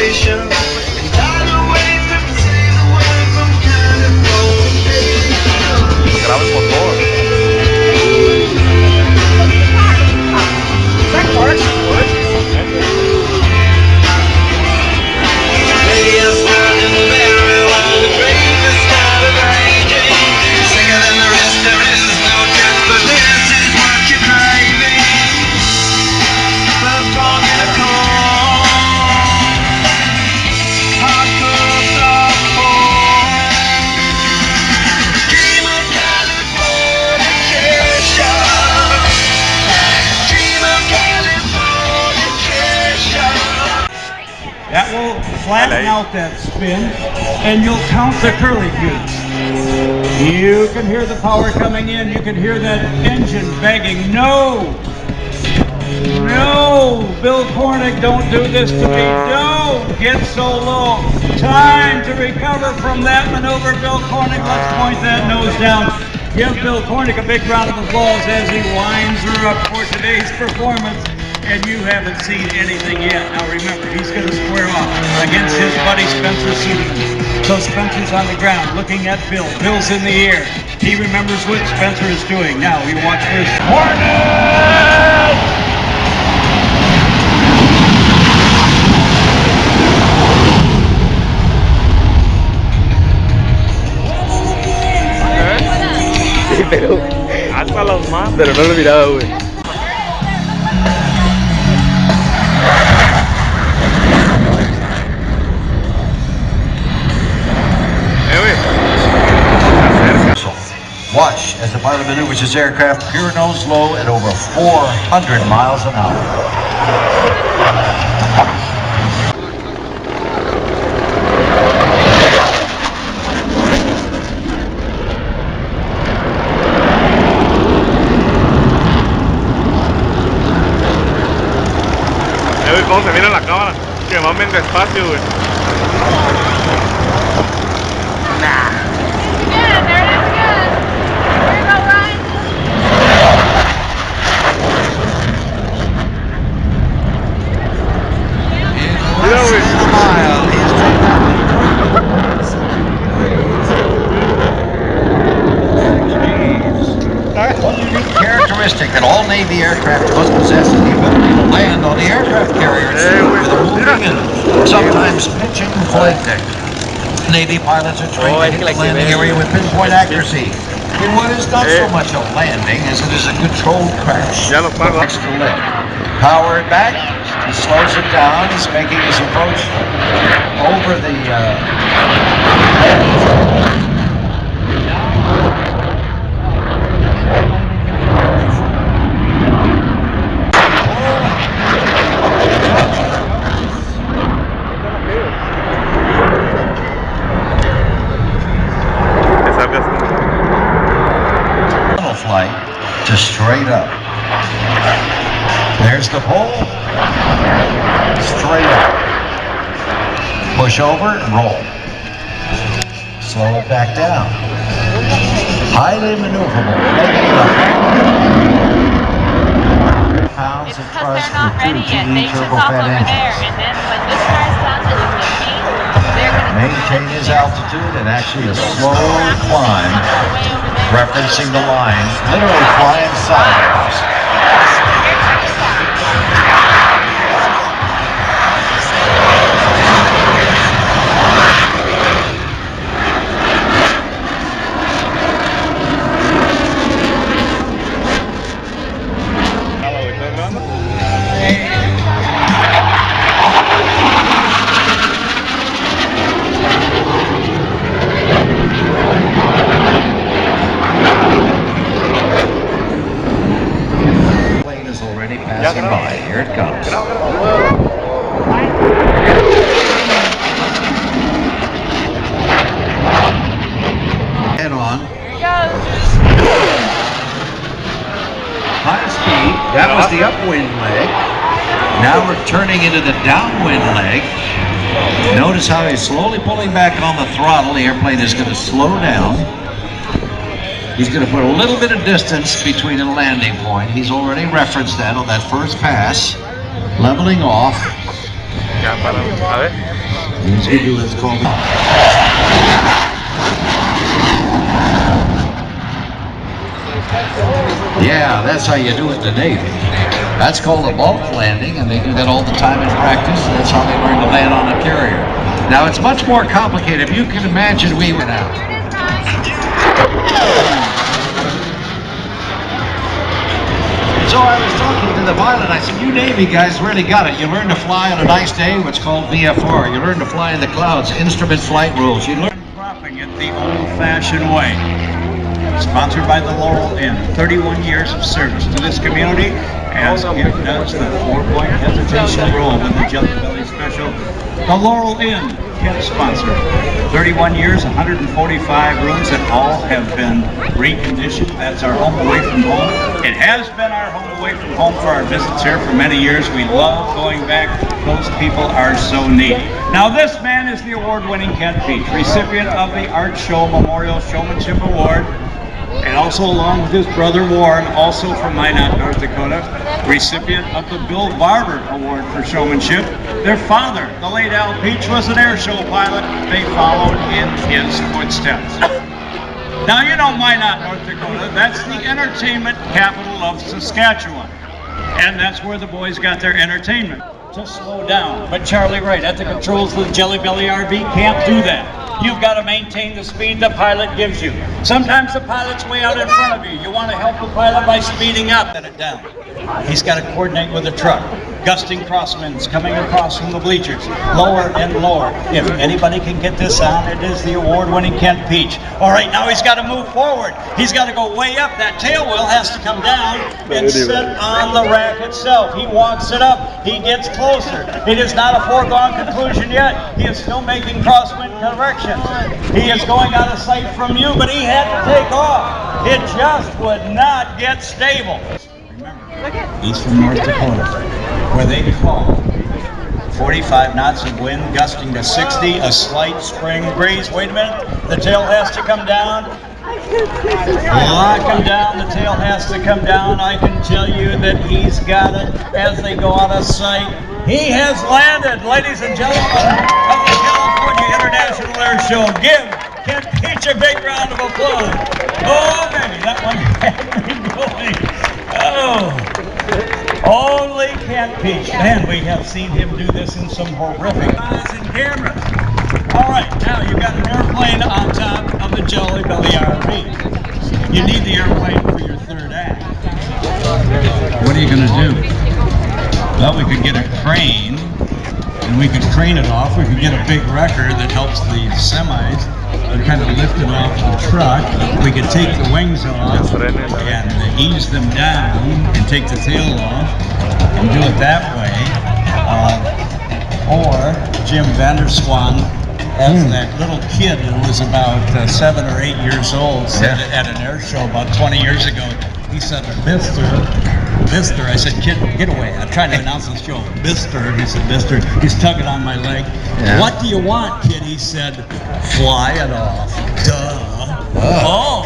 station. And died away from say the word from California. Graba el motor. That will flatten out that spin, and you'll count the curly cubes. You can hear the power coming in. You can hear that engine begging, no! No! Bill Cornick, don't do this to me. Don't get so low. Time to recover from that maneuver, Bill Cornick. Let's point that nose down. Give Bill Cornick a big round of applause as he winds her up for today's performance. And you haven't seen anything yet. Now remember, he's going to square off against his buddy Spencer Seaman. So Spencer's on the ground looking at Bill. Bill's in the air. He remembers what Spencer is doing. Now we watch this. Warning! Sí, pero hasta los más. Pero no lo miraba, güey. Watch as the pilot maneuvers his aircraft pure nose low at over 400 miles an hour. ¿Cómo se mira la cámara? Que va bien despacio, güey. One unique characteristic that all Navy aircraft must possess is the ability to land on the aircraft carrier with a moving and sometimes pitching flight deck. Navy pilots are trained to hit the landing area with pinpoint accuracy. In what is not so much a landing as it is a controlled crash. Extra lift. Powered back, he slows it down. He's making his approach over the flight to straight up. There's the pole. Straight up. Push over and roll. Slow it back down. Highly maneuverable. Making it 100 pounds of thrust with 2 GE turbofan engines. Maintain his altitude and actually a slow climb, referencing the line, literally flying sideways. Passing by. Here it comes. Head on. Here it goes. High speed. That was the upwind leg. Now we're turning into the downwind leg. Notice how he's slowly pulling back on the throttle. The airplane is going to slow down. He's going to put a little bit of distance between the landing point. He's already referenced that on that first pass. Leveling off. Ya, para. A ver. Let's call it. Yeah, that's how you do it in the Navy. That's called a bulk landing, and they do that all the time in practice. That's how they learn to land on a carrier. Now, it's much more complicated. If you can imagine, we went out. So I was talking to the pilot. I said, you Navy guys really got it. You learn to fly on a nice day, what's called VFR. You learn to fly in the clouds, instrument flight rules. You learn Cropping it the old-fashioned way. Sponsored by the Laurel Inn. 31 years of service to this community as it does the 4-point hesitation rule with the Jelly Belly Special. The Laurel Inn, Kent sponsor. 31 years, 145 rooms that all have been reconditioned. That's our home away from home. It has been our home away from home for our visits here for many years. We love going back. Those people are so neat. Now this man is the award-winning Kent Peach, recipient of the Art Show Memorial Showmanship Award, and also along with his brother Warren, also from Minot, North Dakota, recipient of the Bill Barber Award for Showmanship. Their father, the late Al Peach, was an air show pilot. They followed in his footsteps. Now you know Minot, North Dakota, that's the entertainment capital of Saskatchewan. And that's where the boys got their entertainment. Just slow down. But Charlie Wright at the controls of the Jelly Belly RV can't do that. You've got to maintain the speed the pilot gives you. Sometimes the pilot's way out in front of you. You want to help the pilot by speeding up. Set it down. He's got to coordinate with the truck. Gusting crosswinds coming across from the bleachers. Lower and lower. If anybody can get this on, it is the award-winning Kent Peach. All right, now he's got to move forward. He's got to go way up. That tail wheel has to come down and sit on the rack itself. He walks it up. He gets closer. It is not a foregone conclusion yet. He is still making crosswind corrections. He is going out of sight from you, but he had to take off. It just would not get stable. Remember, he's from North Dakota, where they call 45 knots of wind gusting to 60, a slight spring breeze. Wait a minute, the tail has to come down. Lock him down, the tail has to come down. I can tell you that he's got it as they go out of sight. He has landed, ladies and gentlemen, of the California International Air Show. Give Kent Peach a big round of applause. Oh, baby, that one had me going. Oh, only Kent Peach. Man, we have seen him do this in some horrific eyes and cameras. All right, now you've got an airplane on top of the Jelly Belly RV. You need the airplane for your third act. What are you going to do? Well, we could get a crane, and we could crane it off. We could get a big wrecker that helps the semis and kind of lift it off the truck. We could take the wings off and ease them down and take the tail off and do it that way. Or Jim Vanderswan, as that little kid who was about 7 or 8 years old, said at an air show about 20 years ago, he said, Mister, I said, kid, get away. I'm trying to announce the show. Mister, he said, Mister, he's tugging on my leg. Yeah. What do you want, kid? He said, fly it off. Duh. Oh.